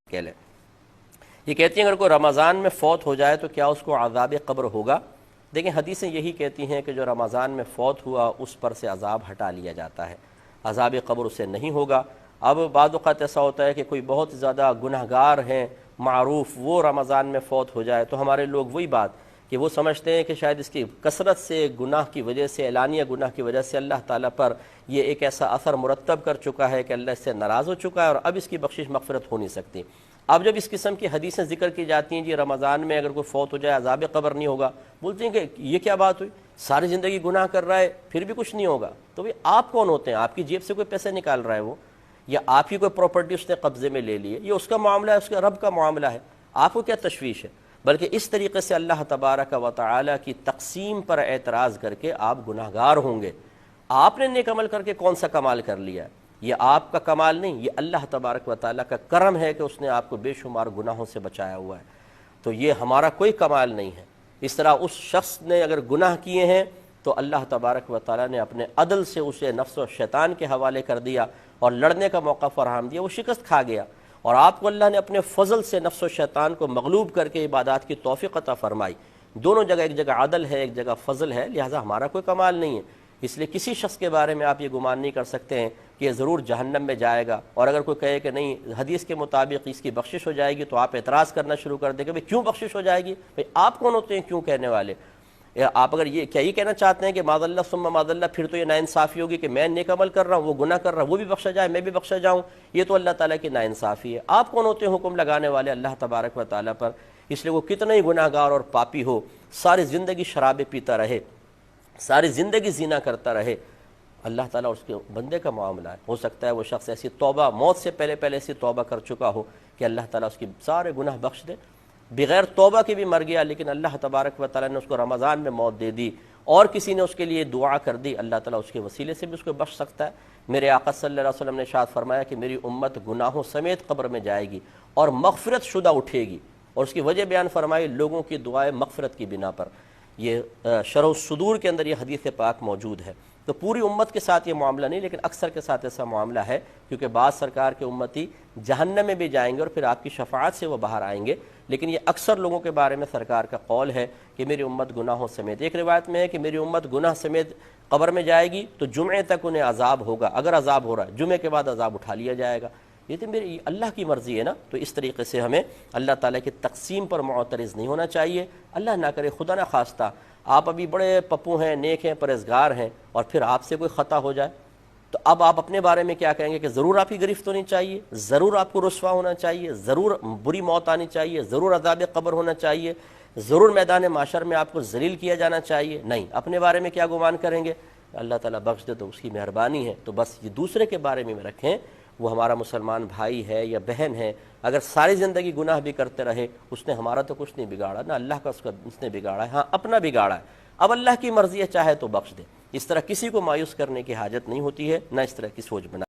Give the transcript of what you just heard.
کہہ لیں۔ یہ کہتی ہیں اگر کوئی رمضان میں فوت ہو جائے تو کیا اس کو عذاب قبر ہوگا؟ دیکھیں حدیثیں یہی کہتی ہیں کہ جو رمضان میں فوت ہوا اس پر سے عذاب ہٹا لیا جاتا ہے، عذاب قبر اسے نہیں ہوگا۔ اب بعض اوقات ایسا ہوتا ہے کہ کوئی بہت زیادہ گنہگار ہیں معروف، وہ رمضان میں فوت ہو جائے تو ہمارے لوگ وہی بات کہ وہ سمجھتے ہیں کہ شاید اس کی کثرت سے گناہ کی وجہ سے، اعلانیہ گناہ کی وجہ سے اللہ تعالیٰ پر یہ ایک ایسا اثر مرتب کر چکا ہے کہ اللہ اس سے ناراض ہو چکا ہے اور اب اس کی بخشش مغفرت ہو نہیں سکتی۔ اب جب اس قسم کی حدیثیں ذکر کی جاتی ہیں جی رمضان میں اگر کوئی فوت ہو جائے عذاب قبر نہیں ہوگا، بولتے ہیں کہ یہ کیا بات ہوئی، ساری زندگی گناہ کر رہا ہے پھر بھی کچھ نہیں ہوگا، تو بھی آپ کون ہوتے ہیں؟ آپ کی جیب سے کوئی پیسے نکال رہا ہے وہ، یا آپ کی کوئی پراپرٹی اس نے قبضے میں لے لی ہے، یہ اس کا معاملہ ہے، اس کا رب کا معاملہ ہے، آپ کو کیا تشویش ہے؟ بلکہ اس طریقے سے اللہ تبارک و تعالی کی تقسیم پر اعتراض کر کے آپ گناہگار ہوں گے۔ آپ نے نیک عمل کر کے کون سا کمال کر لیا ہے؟ یہ آپ کا کمال نہیں، یہ اللہ تبارک و تعالیٰ کا کرم ہے کہ اس نے آپ کو بے شمار گناہوں سے بچایا ہوا ہے، تو یہ ہمارا کوئی کمال نہیں ہے۔ اس طرح اس شخص نے اگر گناہ کیے ہیں تو اللہ تبارک و تعالیٰ نے اپنے عدل سے اسے نفس و شیطان کے حوالے کر دیا اور لڑنے کا موقع فراہم دیا، وہ شکست کھا گیا، اور آپ کو اللہ نے اپنے فضل سے نفس و شیطان کو مغلوب کر کے عبادات کی توفیق عطا فرمائی۔ دونوں جگہ، ایک جگہ عدل ہے ایک جگہ فضل ہے، لہٰذا ہمارا کوئی کمال نہیں ہے۔ اس لیے کسی شخص کے بارے میں آپ یہ گمان نہیں کر سکتے ہیں کہ یہ ضرور جہنم میں جائے گا، اور اگر کوئی کہے کہ نہیں حدیث کے مطابق اس کی بخشش ہو جائے گی تو آپ اعتراض کرنا شروع کر دیں کہ بھئی کیوں بخشش ہو جائے گی؟ بھئی آپ کون ہوتے ہیں کیوں کہنے والے؟ آپ اگر یہ کہنا چاہتے ہیں کہ معاذ اللہ ثم معاذ اللہ، پھر تو یہ ناانصافی ہوگی کہ میں نیک عمل کر رہا ہوں، وہ گناہ کر رہا ہے، وہ بھی بخشا جائے میں بھی بخشا جاؤں، یہ تو اللہ تعالیٰ کی ناانصافی ہے۔ آپ کون ہوتے ہیں حکم لگانے والے اللہ تبارک و تعالیٰ پر؟ اس لیے وہ کتنا ہی گناہ گار اور پاپی ہو، ساری زندگی شرابیں پیتا رہے، ساری زندگی زنا کرتا رہے، اللہ تعالیٰ اس کے بندے کا معاملہ ہے۔ ہو سکتا ہے وہ شخص ایسی توبہ، موت سے پہلے ایسی توبہ کر چکا ہو کہ اللہ تعالیٰ اس کی سارے گناہ بخش دے، بغیر توبہ کے بھی مر گیا لیکن اللہ تبارک و تعالیٰ نے اس کو رمضان میں موت دے دی، اور کسی نے اس کے لیے دعا کر دی، اللہ تعالیٰ اس کے وسیلے سے بھی اس کو بخش سکتا ہے۔ میرے آقا صلی اللہ علیہ وسلم نے ارشاد فرمایا کہ میری امت گناہوں سمیت قبر میں جائے گی اور مغفرت شدہ اٹھے گی، اور اس کی وجہ بیان فرمائی لوگوں کی دعائیں مغفرت کی بنا پر۔ یہ شرح الصدور کے اندر یہ حدیث پاک موجود ہے۔ تو پوری امت کے ساتھ یہ معاملہ نہیں، لیکن اکثر کے ساتھ ایسا معاملہ ہے، کیونکہ بعض سرکار کے امتی جہنم میں بھی جائیں گے اور پھر آپ کی شفاعت سے وہ باہر آئیں گے، لیکن یہ اکثر لوگوں کے بارے میں سرکار کا قول ہے کہ میری امت گناہوں سمیت۔ ایک روایت میں ہے کہ میری امت گناہ سمیت قبر میں جائے گی تو جمعے تک انہیں عذاب ہوگا، اگر عذاب ہو رہا ہے جمعے کے بعد عذاب اٹھا لیا جائے گا۔ یہ تو میری اللہ کی مرضی ہے نا، تو اس طریقے سے ہمیں اللہ تعالیٰ کی تقسیم پر معترض نہیں ہونا چاہیے۔ اللہ نہ کرے، خدا نہ خواستہ آپ ابھی بڑے پپو ہیں، نیک ہیں، پرہیزگار ہیں، اور پھر آپ سے کوئی خطا ہو جائے تو اب آپ اپنے بارے میں کیا کہیں گے کہ ضرور آپ کی گرفت ہونی چاہیے، ضرور آپ کو رسوا ہونا چاہیے، ضرور بری موت آنی چاہیے، ضرور عذاب قبر ہونا چاہیے، ضرور میدان معشر میں آپ کو ذلیل کیا جانا چاہیے؟ نہیں، اپنے بارے میں کیا گمان کریں گے؟ اللہ تعالیٰ بخش دے تو اس کی مہربانی ہے، تو بس یہ دوسرے کے بارے میں رکھیں، وہ ہمارا مسلمان بھائی ہے یا بہن ہے، اگر ساری زندگی گناہ بھی کرتے رہے اس نے ہمارا تو کچھ نہیں بگاڑا، نہ اللہ کا اس نے بگاڑا ہے، ہاں اپنا بگاڑا ہے، اب اللہ کی مرضی ہے چاہے تو بخش دے۔ اس طرح کسی کو مایوس کرنے کی حاجت نہیں ہوتی ہے، نہ اس طرح کی سوچ بنا